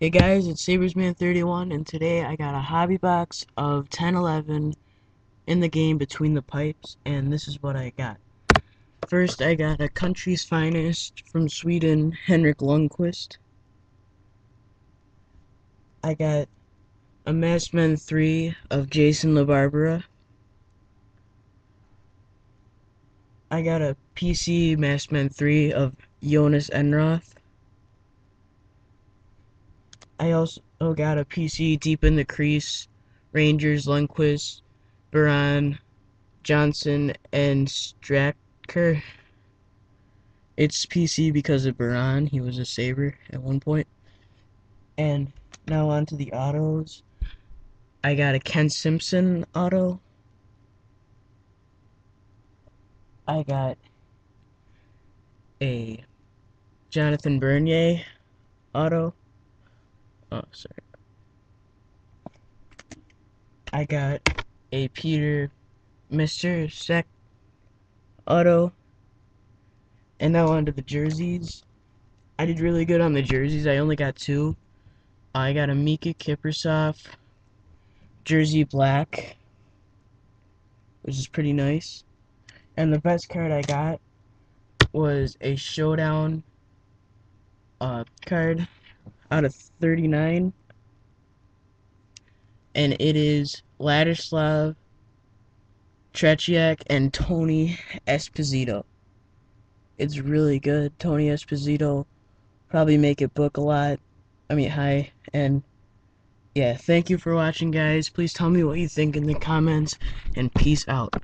Hey guys, it's SabersMan31, and today I got a hobby box of 1011 in the game Between the Pipes, and this is what I got. First, I got a Country's Finest from Sweden, Henrik Lundqvist. I got a Masked 3 of Jason LaBarbera. I got a PC Masked 3 of Jonas Enroth. I also got a PC Deep in the Crease, Rangers Lundqvist, Baron, Johnson, and Stracker. It's PC because of Baron. He was a Saber at one point. And now on to the autos. I got a Ken Simpson auto. I got a Jonathan Bernier auto. Oh, sorry. I got a Peter Mr. Sec auto. And now on to the jerseys. I did really good on the jerseys. I only got two. I got a Mika Kiprusoff jersey black, which is pretty nice. And the best card I got was a Showdown card out of 39, and it is Ladislav Tretiak and Tony Esposito. It's really good. Tony Esposito probably make it book a lot. I mean, high. And yeah, thank you for watching, guys. Please tell me what you think in the comments, and peace out.